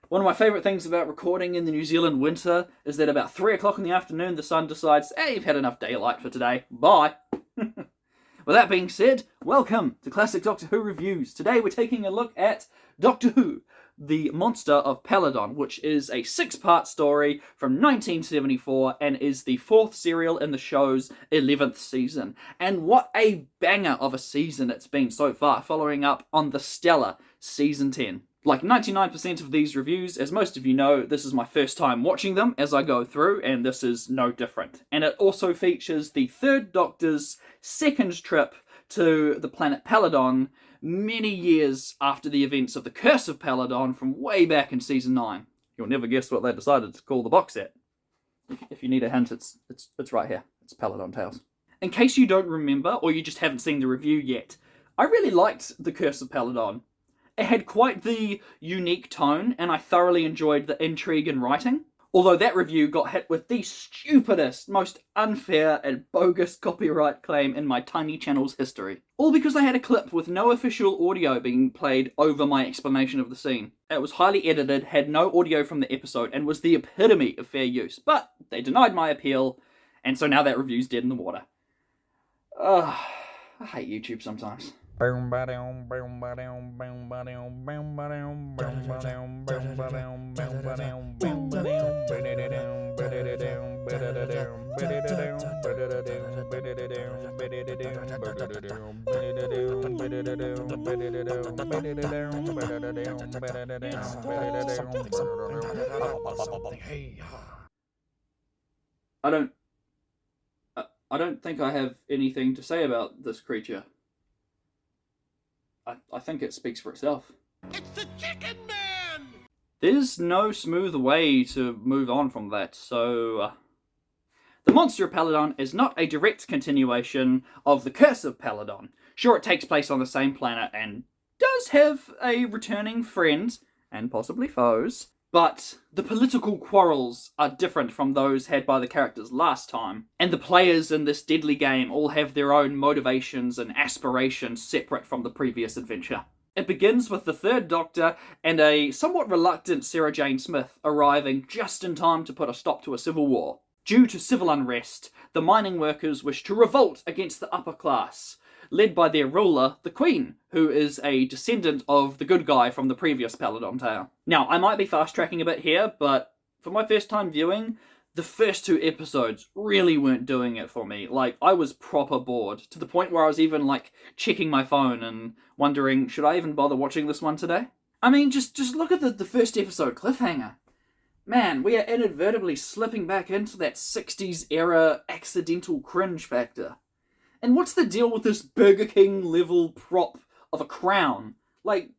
One of my favourite things about recording in the New Zealand winter is that about 3 o'clock in the afternoon the sun decides, hey, you've had enough daylight for today, bye. With that being said, welcome to Classic Doctor Who Reviews. Today we're taking a look at Doctor Who, the Monster of Peladon, which is a 6-part story from 1974 and is the 4th serial in the show's 11th season. And what a banger of a season it's been so far, following up on the stellar Season 10. Like 99% of these reviews, as most of you know, this is my first time watching them as I go through, and this is no different. And it also features the 3rd Doctor's second trip to the planet Peladon, many years after the events of the Curse of Peladon from way back in Season 9. You'll never guess what they decided to call the box set. If you need a hint, it's right here. It's Peladon Tales. In case you don't remember, or you just haven't seen the review yet, I really liked the Curse of Peladon. It had quite the unique tone, and I thoroughly enjoyed the intrigue and writing. Although that review got hit with the stupidest, most unfair and bogus copyright claim in my tiny channel's history. All because I had a clip with no official audio being played over my explanation of the scene. It was highly edited, had no audio from the episode, and was the epitome of fair use. But they denied my appeal, and so now that review's dead in the water. I hate YouTube sometimes. I don't think I have anything to say about this creature. I think it speaks for itself. It's the Chicken Man! There's no smooth way to move on from that, so... The Monster of Peladon is not a direct continuation of the Curse of Peladon. Sure, it takes place on the same planet and does have a returning friend, and possibly foes, but the political quarrels are different from those had by the characters last time, and the players in this deadly game all have their own motivations and aspirations separate from the previous adventure. It begins with the 3rd Doctor and a somewhat reluctant Sarah Jane Smith arriving just in time to put a stop to a civil war. Due to civil unrest, the mining workers wish to revolt against the upper class, led by their ruler, the Queen, who is a descendant of the good guy from the previous Peladon tale. Now, I might be fast-tracking a bit here, but for my first time viewing, the first 2 episodes really weren't doing it for me. Like, I was proper bored, to the point where I was even, checking my phone and wondering, should I even bother watching this one today? I mean, just look at the first episode cliffhanger. Man, we are inadvertently slipping back into that 60s-era accidental cringe factor. And what's the deal with this Burger King level prop of a crown? Like,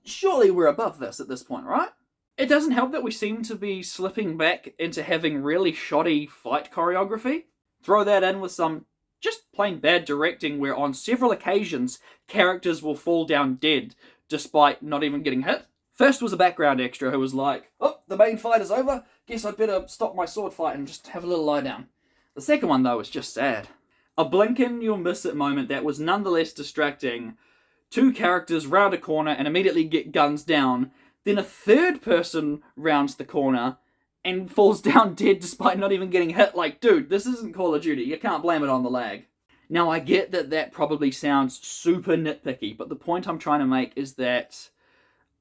surely we're above this at this point, right? It doesn't help that we seem to be slipping back into having really shoddy fight choreography. Throw that in with some just plain bad directing where on several occasions characters will fall down dead despite not even getting hit. First was a background extra who was like, oh, the main fight is over, guess I'd better stop my sword fight and just have a little lie down. The second one, though, was just sad. A blink and you'll miss it moment that was nonetheless distracting. 2 characters round a corner and immediately get guns down. Then a 3rd person rounds the corner and falls down dead despite not even getting hit. Like, dude, this isn't Call of Duty. You can't blame it on the lag. Now, I get that probably sounds super nitpicky, but the point I'm trying to make is that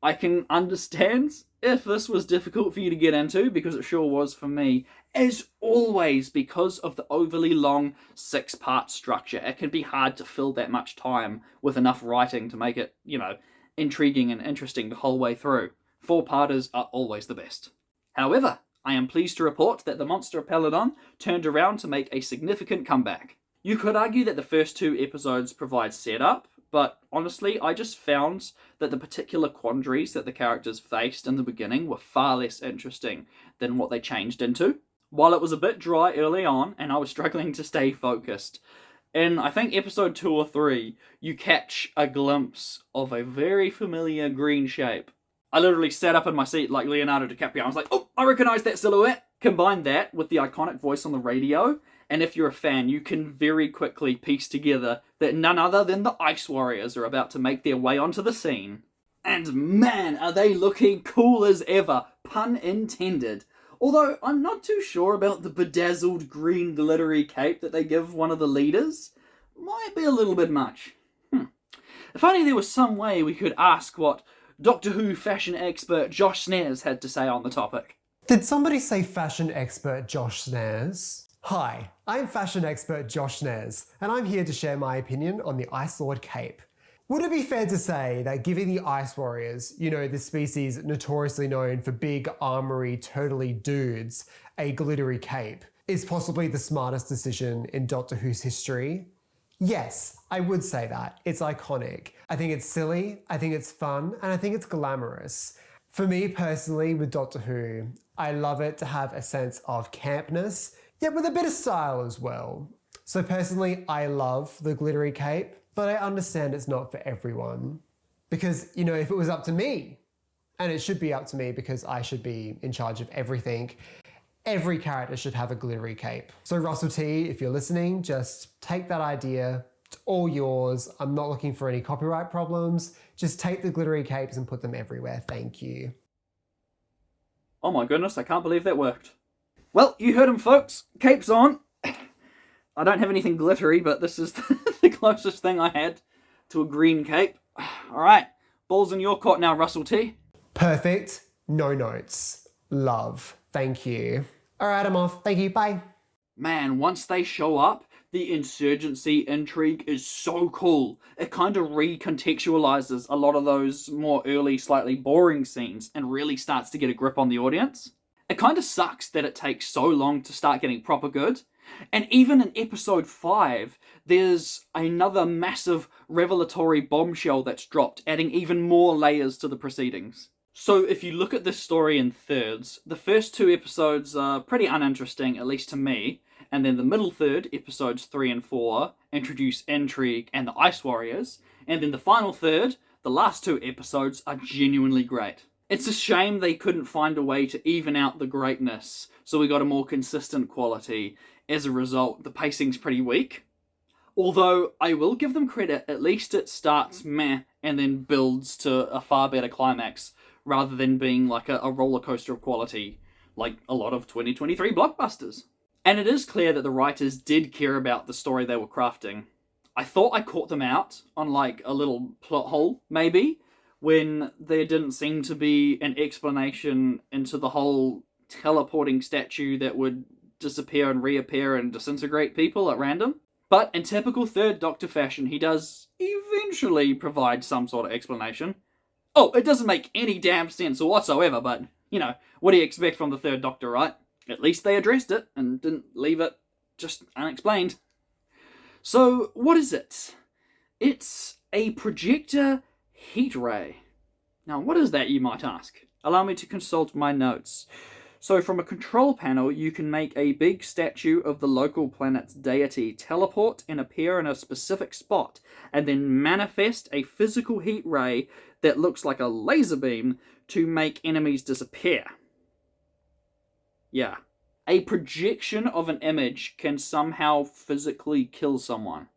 I can understand if this was difficult for you to get into, because it sure was for me. As always, because of the overly long 6-part structure, it can be hard to fill that much time with enough writing to make it, intriguing and interesting the whole way through. 4-parters are always the best. However, I am pleased to report that the Monster of Peladon turned around to make a significant comeback. You could argue that the first 2 episodes provide setup, but honestly, I just found that the particular quandaries that the characters faced in the beginning were far less interesting than what they changed into. While it was a bit dry early on, and I was struggling to stay focused, in I think episode 2 or 3, you catch a glimpse of a very familiar green shape. I literally sat up in my seat like Leonardo DiCaprio. I was like, oh, I recognise that silhouette! Combine that with the iconic voice on the radio, and if you're a fan, you can very quickly piece together that none other than the Ice Warriors are about to make their way onto the scene. And man, are they looking cool as ever, pun intended. Although I'm not too sure about the bedazzled green glittery cape that they give one of the leaders. Might be a little bit much. If only there was some way we could ask what Doctor Who fashion expert Josh Snares had to say on the topic. Did somebody say fashion expert Josh Snares? Hi, I'm fashion expert Josh Snares, and I'm here to share my opinion on the Ice Lord cape. Would it be fair to say that giving the Ice Warriors, the species notoriously known for big, armory, turtley dudes, a glittery cape, is possibly the smartest decision in Doctor Who's history? Yes, I would say that. It's iconic. I think it's silly, I think it's fun, and I think it's glamorous. For me personally, with Doctor Who, I love it to have a sense of campness, yet with a bit of style as well. So personally, I love the glittery cape, but I understand it's not for everyone. Because, if it was up to me, and it should be up to me because I should be in charge of everything, every character should have a glittery cape. So Russell T, if you're listening, just take that idea. It's all yours. I'm not looking for any copyright problems. Just take the glittery capes and put them everywhere. Thank you. Oh my goodness, I can't believe that worked. Well, you heard him, folks. Cape's on. I don't have anything glittery, but this is the closest thing I had to a green cape. Alright, ball's in your court now, Russell T. Perfect. No notes. Love. Thank you. Alright, I'm off. Thank you. Bye. Man, once they show up, the insurgency intrigue is so cool. It kind of recontextualizes a lot of those more early, slightly boring scenes and really starts to get a grip on the audience. It kind of sucks that it takes so long to start getting proper good. And even in episode 5, there's another massive revelatory bombshell that's dropped, adding even more layers to the proceedings. So if you look at this story in thirds, the first 2 episodes are pretty uninteresting, at least to me, and then the middle third, episodes 3 and 4, introduce intrigue and the Ice Warriors, and then the final third, the last 2 episodes, are genuinely great. It's a shame they couldn't find a way to even out the greatness, so we got a more consistent quality. As a result, the pacing's pretty weak. Although, I will give them credit, at least it starts meh and then builds to a far better climax, rather than being like a roller coaster of quality, like a lot of 2023 blockbusters. And it is clear that the writers did care about the story they were crafting. I thought I caught them out on like a little plot hole, maybe, when there didn't seem to be an explanation into the whole teleporting statue that would disappear and reappear and disintegrate people at random. But in typical Third Doctor fashion, he does eventually provide some sort of explanation. Oh, it doesn't make any damn sense whatsoever, but, what do you expect from the Third Doctor, right? At least they addressed it and didn't leave it just unexplained. So, what is it? It's a projector heat ray. Now, what is that, you might ask? Allow me to consult my notes. So from a control panel, you can make a big statue of the local planet's deity teleport and appear in a specific spot, and then manifest a physical heat ray that looks like a laser beam to make enemies disappear. Yeah. A projection of an image can somehow physically kill someone.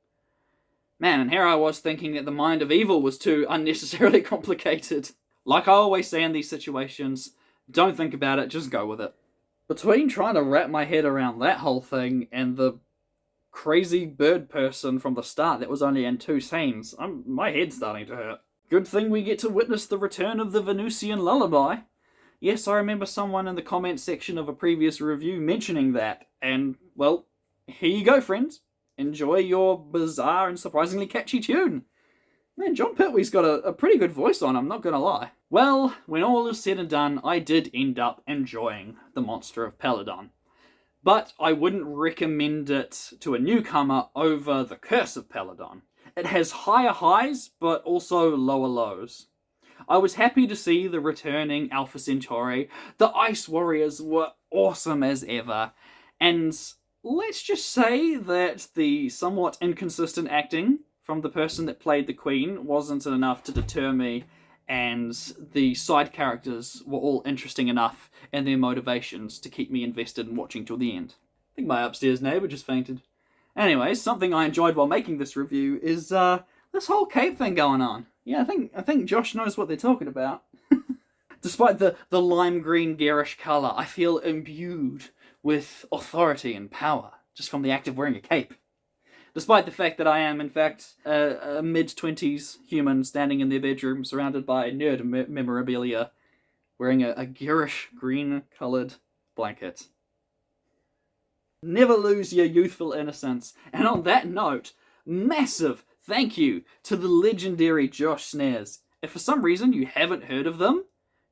Man, and here I was thinking that the mind of evil was too unnecessarily complicated. Like I always say in these situations, don't think about it, just go with it. Between trying to wrap my head around that whole thing and the crazy bird person from the start that was only in 2 scenes, my head's starting to hurt. Good thing we get to witness the return of the Venusian lullaby. Yes, I remember someone in the comments section of a previous review mentioning that, and, well, here you go, friends. Enjoy your bizarre and surprisingly catchy tune. Man, John Pertwee's got a pretty good voice on, I'm not gonna lie. Well, when all is said and done, I did end up enjoying The Monster of Peladon. But I wouldn't recommend it to a newcomer over The Curse of Peladon. It has higher highs, but also lower lows. I was happy to see the returning Alpha Centauri. The Ice Warriors were awesome as ever. And let's just say that the somewhat inconsistent acting from the person that played the Queen wasn't enough to deter me, and the side characters were all interesting enough in their motivations to keep me invested in watching till the end. I think my upstairs neighbour just fainted. Anyways, something I enjoyed while making this review is this whole cape thing going on. Yeah, I think Josh knows what they're talking about. Despite the lime green garish colour, I feel imbued with authority and power just from the act of wearing a cape. Despite the fact that I am, in fact, a mid-20s human standing in their bedroom surrounded by nerd memorabilia, wearing a garish green-coloured blanket. Never lose your youthful innocence. And on that note, massive thank you to the legendary Josh Snares. If for some reason you haven't heard of them,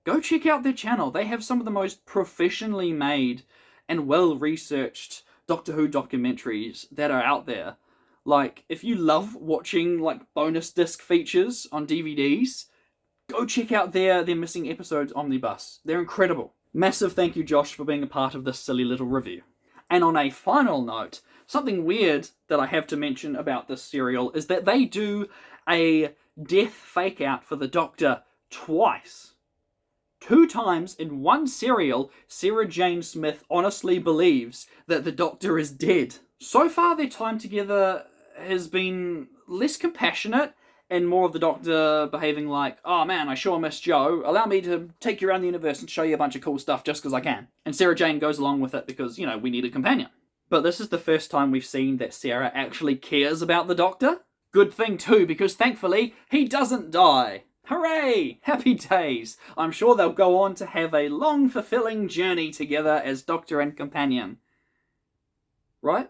go check out their channel. They have some of the most professionally made and well-researched Doctor Who documentaries that are out there. Like, if you love watching like bonus disc features on DVDs, go check out their Missing Episodes Omnibus. They're incredible. Massive thank you, Josh, for being a part of this silly little review. And on a final note, something weird that I have to mention about this serial is that they do a death fake-out for the Doctor twice. 2 times in one serial, Sarah Jane Smith honestly believes that the Doctor is dead. So far, their time together has been less compassionate and more of the Doctor behaving like, oh man, I sure miss Joe. Allow me to take you around the universe and show you a bunch of cool stuff just because I can. And Sarah Jane goes along with it because, you know, we need a companion. But this is the first time we've seen that Sarah actually cares about the Doctor. Good thing too, because thankfully, he doesn't die. Hooray! Happy days! I'm sure they'll go on to have a long, fulfilling journey together as Doctor and companion. Right?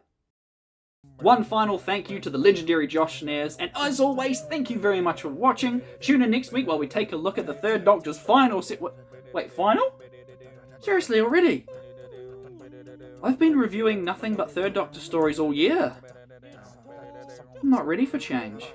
One final thank you to the legendary Josh Snares, and as always, thank you very much for watching. Tune in next week while we take a look at the Third Doctor's final set. Wait, final? Seriously, already? I've been reviewing nothing but Third Doctor stories all year. I'm not ready for change.